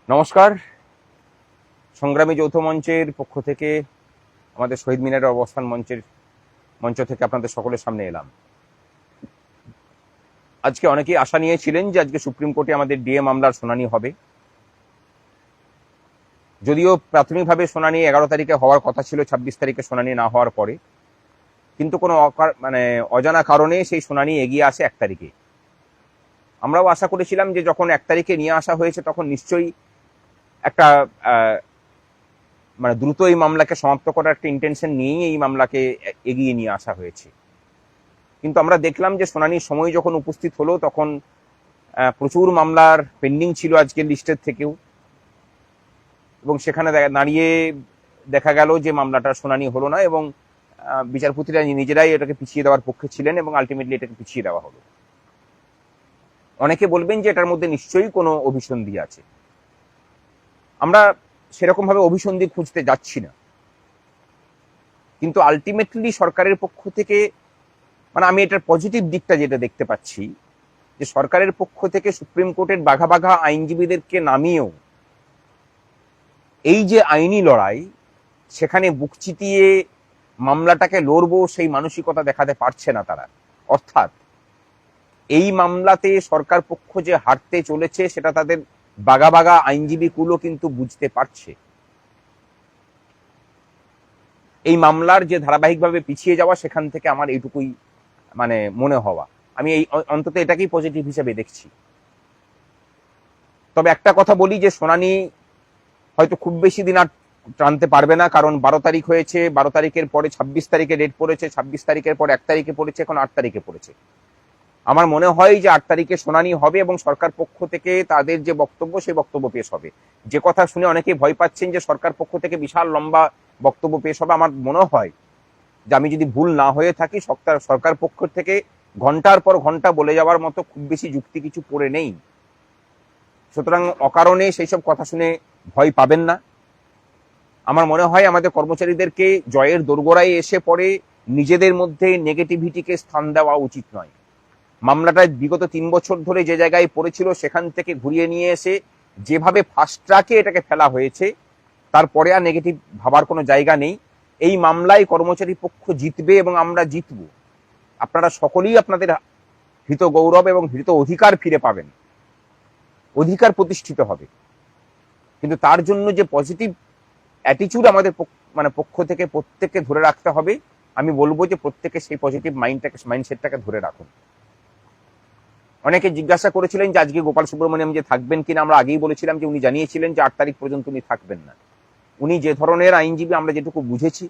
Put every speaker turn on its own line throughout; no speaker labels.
নমস্কার। সংগ্রামী যৌথ মঞ্চের পক্ষ থেকে আমাদের শহীদ মিনারের অবস্থান মঞ্চ থেকে আপনাদের সকলের সামনে এলাম। আজকে অনেকেই আশা নিয়েছিলেন যে আজকে সুপ্রিম কোর্টে আমাদের ডিএ মামলার শুনানি হবে। যদিও প্রাথমিকভাবে শুনানি 11 তারিখে হওয়ার কথা ছিল, 26 তারিখে শুনানি না হওয়ার পরে, কিন্তু কোনো অজানা কারণে সেই শুনানি এগিয়ে আসে 1 তারিখে। আমরাও আশা করেছিলাম যে যখন 1 তারিখে নিয়ে আসা হয়েছে তখন নিশ্চয়ই একটা দ্রুত এই মামলাকে সমাপ্ত করার একটা ইন্টেনশন নিয়েই এই মামলাকে এগিয়ে নিয়ে আসা হয়েছে। কিন্তু আমরা দেখলাম যে শুনানির সময় যখন উপস্থিত হলো তখন প্রচুর মামলার পেন্ডিং ছিল আজকের লিস্টের থেকেও, এবং সেখানে দাঁড়িয়ে দেখা গেল যে মামলাটার শুনানি হলো না এবং বিচারপতিরা নিজেরাই এটাকে পিছিয়ে দেওয়ার পক্ষে ছিলেন এবং আলটিমেটলি এটাকে পিছিয়ে দেওয়া হলো। অনেকে বলবেন যে এটার মধ্যে নিশ্চয়ই কোনো অভিসন্ধি আছে। আমরা সেরকম ভাবে অভিসন্ধি খুঁজতে যাচ্ছি না, কিন্তু আলটিমেটলি সরকারের পক্ষ থেকে আমি এটার পজিটিভ দিকটা যেটা দেখতে পাচ্ছি, যে সরকারের পক্ষ থেকে সুপ্রিম কোর্টের বাঘা বাঘা আইনজীবীদেরকে নামিয়েও এই যে আইনি লড়াই, সেখানে বুক চিতিয়ে মামলাটাকে লড়বো সেই মানসিকতা দেখাতে পারছে না তারা। অর্থাৎ এই মামলাতে সরকার পক্ষ যে হারতে চলেছে সেটা তাদের বাঘা বাঘা আইনজীবী কুলো কিন্তু বুঝতে পারছে। এই মামলার যে ধারাবাহিকভাবে পিছিয়ে যাওয়া, সেখান থেকে আমার এইটুকুই মনে হওয়া, আমি এই অন্তত এটাকেই পজিটিভ হিসেবে দেখছি। তবে একটা কথা বলি যে শুনানি হয়তো খুব বেশি দিন আর টানতে পারবে না, কারণ 12 তারিখ হয়েছে, 12 তারিখের পরে 26 তারিখে ডেট পড়েছে, 26 তারিখের পর 1 তারিখে পড়েছে, এখন 8 তারিখে পড়েছে। আমার মনে হয় যে 8 তারিখে শুনানি হবে এবং সরকার পক্ষ থেকে তাদের যে বক্তব্য সেই বক্তব্য পেশ হবে। যে কথা শুনে অনেকেই ভয় পাচ্ছেন যে সরকার পক্ষ থেকে বিশাল লম্বা বক্তব্য পেশ হবে, আমার মনে হয় যে আমি যদি ভুল না হয়ে থাকি সরকার পক্ষ থেকে ঘন্টার পর ঘন্টা বলে যাওয়ার মতো খুব বেশি যুক্তি কিছু পড়ে নেই। সুতরাং অকারণে সেই সব কথা শুনে ভয় পাবেন না। আমার মনে হয় আমাদের কর্মচারীদেরকে জয়ের দোরগোড়ায় এসে পড়ে নিজেদের মধ্যে নেগেটিভিটিকে স্থান দেওয়া উচিত নয়। মামলাটা বিগত 3 বছর ধরে যে জায়গায় পড়েছিল সেখান থেকে ঘুরিয়ে নিয়ে এসে যেভাবে ফাস্ট ট্র্যাকে এটাকে ফেলা হয়েছে, তারপরে আর নেগেটিভ ভাবার কোনো জায়গা নেই। এই মামলায় কর্মচারী পক্ষ জিতবে এবং আমরা জিতব। আপনারা সকলেই আপনাদের হৃত গৌরব এবং হৃত অধিকার ফিরে পাবেন, অধিকার প্রতিষ্ঠিত হবে। কিন্তু তার জন্য যে পজিটিভ অ্যাটিচিউড আমাদের পক্ষ থেকে প্রত্যেককে ধরে রাখতে হবে, আমি বলবো যে প্রত্যেকে সেই পজিটিভ মাইন্ডসেটটাকে ধরে রাখুন। অনেকে জিজ্ঞাসা করেছিলেন যে আজকে গোপাল সুব্রমণিয়াম যে থাকবেন কিনা। আমরা আগেই বলেছিলাম যে উনি জানিয়েছিলেন যে 8 তারিখ পর্যন্ত উনি থাকবেন না। উনি যে ধরনের আইনজীবী আমরা যেটুকু বুঝেছি,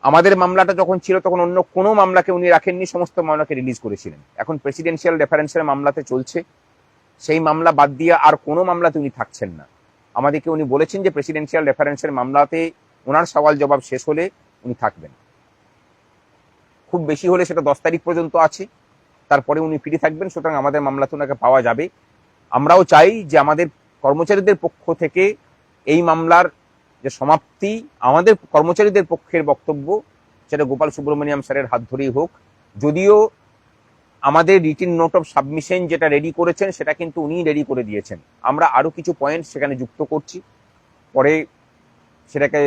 আমাদের মামলাটা যখন ছিল তখন অন্য কোনো মামলাকে উনি রাখেননি, সমস্ত মামলাকে রিলিজ করেছিলেন। এখন প্রেসিডেন্সিয়াল রেফারেন্সের মামলাতে চলছে, সেই মামলা বাদ দিয়ে আর কোনো মামলাতে উনি থাকছেন না। আমাদেরকে উনি বলেছেন যে প্রেসিডেন্সিয়াল রেফারেন্সের মামলাতে ওনার সওয়াল জবাব শেষ হলে উনি থাকবেন। খুব বেশি হলে সেটা 10 তারিখ পর্যন্ত আছে, তারপরে উনি ফিরে থাকবেন। সুতরাং আমাদের মামলাতে ওনাকে পাওয়া যাবে। আমরাও চাই যে আমাদের কর্মচারীদের পক্ষ থেকে এই মামলার যে সমাপ্তি, আমাদের কর্মচারীদের পক্ষের বক্তব্য, সেটা গোপাল সুব্রমণিয়াম স্যারের হাত ধরেই হোক। যদিও আমাদের রিটিন নোট অফ সাবমিশন যেটা রেডি করেছেন সেটা কিন্তু উনি রেডি করে দিয়েছেন। আমরা আরো কিছু পয়েন্ট সেখানে যুক্ত করছি, পরে সেটাকে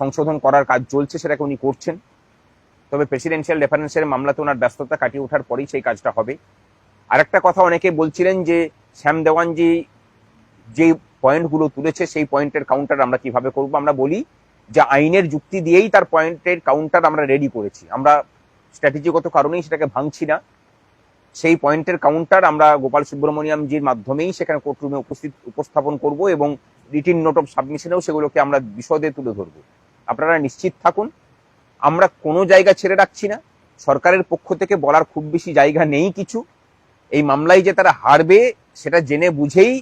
সংশোধন করার কাজ চলছে, সেটাকে উনি করছেন। তবে প্রেসিডেন্সিয়াল রেফারেন্সের মামলাতে ওনার ব্যস্ততা কাটিয়ে ওঠার পরেই সেই কাজটা হবে। আরেকটা কথা অনেকে বলছিলেন যে শ্যাম দেওয়ানজি যে পয়েন্টগুলো তুলেছে সেই পয়েন্টের কাউন্টার আমরা কিভাবে করব। আমরা বলি যে আইনের যুক্তি দিয়েই তার পয়েন্টের কাউন্টার আমরা রেডি করেছি। আমরা স্ট্র্যাটেজিগত কারণেই সেটাকে ভাঙছি না। সেই পয়েন্টের কাউন্টার আমরা গোপাল সুব্রমণিয়ামজির মাধ্যমেই সেখানে কোর্টরুমে উপস্থাপন করব এবং রিটিন নোট অফ সাবমিশনেও সেগুলোকে আমরা বিশদে তুলে ধরবো। আপনারা নিশ্চিত থাকুন, আমরা কোনো জায়গা ছেড়ে রাখছি না। সরকারের পক্ষ থেকে বলার খুব বেশি জায়গা নেই কিছু। এই মামলায় যে তারা হারবে সেটা জেনে বুঝেই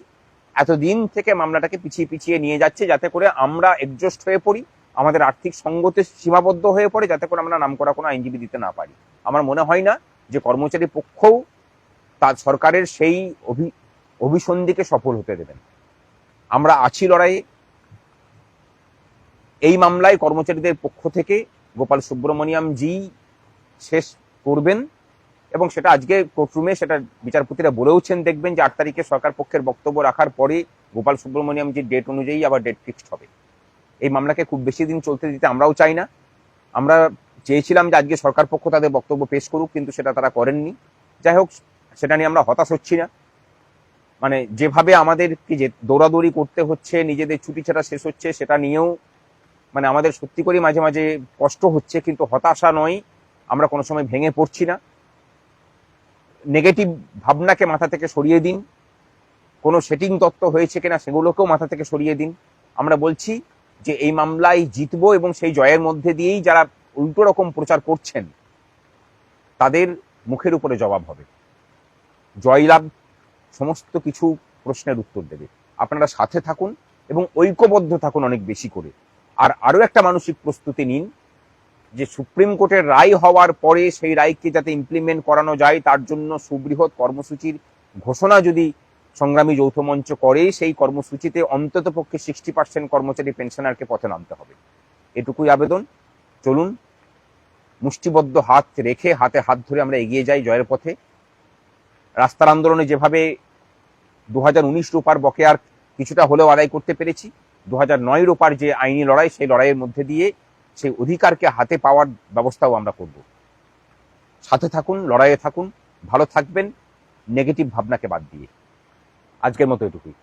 এতদিন থেকে মামলাটাকে পিছিয়ে পিছিয়ে নিয়ে যাচ্ছে, যাতে করে আমরা এডজাস্ট হয়ে পড়ি, আমাদের আর্থিক সঙ্গতে সীমাবদ্ধ হয়ে পড়ে, যাতে করে আমরা নামকরা কোনো আইনজীবী দিতে না পারি। আমার মনে হয় না যে কর্মচারী পক্ষও তার সরকারের সেই অভিসন্ধিকে সফল হতে দেবেন। আমরা আছি লড়াইয়ে। এই মামলায় কর্মচারীদের পক্ষ থেকে গোপাল সুব্রমণিয়াম জি শেষ করবেন এবং সেটা আজকে কোর্টরুমে সেটা বিচারপতিরা বলেওছেন, দেখবেন যে 8 তারিখে সরকার পক্ষের বক্তব্য রাখার পরে গোপাল সুব্রমণিয়াম যে ডেট অনুযায়ী আবার ডেট ফিক্সড হবে। এই মামলাকে খুব বেশি দিন চলতে দিতে আমরাও চাই না। আমরা চেয়েছিলাম যে আজকে সরকার পক্ষ তাদের বক্তব্য পেশ করুক, কিন্তু সেটা তারা করেননি। যাই হোক, সেটা নিয়ে আমরা হতাশ হচ্ছি না। মানে যেভাবে আমাদেরকে যে দৌড়াদৌড়ি করতে হচ্ছে, নিজেদের ছুটি ছাড়া শেষ হচ্ছে, সেটা নিয়েও মানে আমাদের সত্যি করে মাঝে মাঝে কষ্ট হচ্ছে, কিন্তু হতাশা নয়, আমরা কোনো সময় ভেঙে পড়ছি না। নেগেটিভ ভাবনাকে মাথা থেকে সরিয়ে দিন, কোনো সেটিং তত্ত্ব হয়েছে কিনা সেগুলোকেও মাথা থেকে সরিয়ে দিন। আমরা বলছি যে এই মামলায় জিতবো, এবং সেই জয়ের মধ্যে দিয়েই যারা উল্টো রকম প্রচার করছেন তাদের মুখের উপরে জবাব হবে। জয়লাভ সমস্ত কিছু প্রশ্নের উত্তর দেবে। আপনারা সাথে থাকুন এবং ঐক্যবদ্ধ থাকুন অনেক বেশি করে। আর আরো একটা মানসিক প্রস্তুতি নিন যে সুপ্রিম কোর্টের রায় হওয়ার পরে সেই রায়কে যাতে ইমপ্লিমেন্ট করানো যায়, তার জন্য সুবৃহৎ কর্মসূচির ঘোষণা যদি সংগ্রামী যৌথ মঞ্চ করে, সেই কর্মসূচিতে অন্তত পক্ষে 60% কর্মচারী পেনশনারকে পথে নামতে হবে। এটুকুই আবেদন। চলুন মুষ্টিবদ্ধ হাত রেখে হাতে হাত ধরে আমরা এগিয়ে যাই জয়ের পথে। রাস্তার আন্দোলনে যেভাবে 2019 রূপার বকেয়ার কিছুটা হলেও আদায় করতে পেরেছি, 2009 রূপার যে আইনি লড়াই, সেই লড়াইয়ের মধ্যে দিয়ে সেই অধিকারকে হাতে পাওয়ার ব্যবস্থাও আমরা করব। সাথে থাকুন, লড়াইয়ে থাকুন, ভালো থাকবেন, নেগেটিভ ভাবনাকে বাদ দিয়ে। আজকের মতো এটুকুই।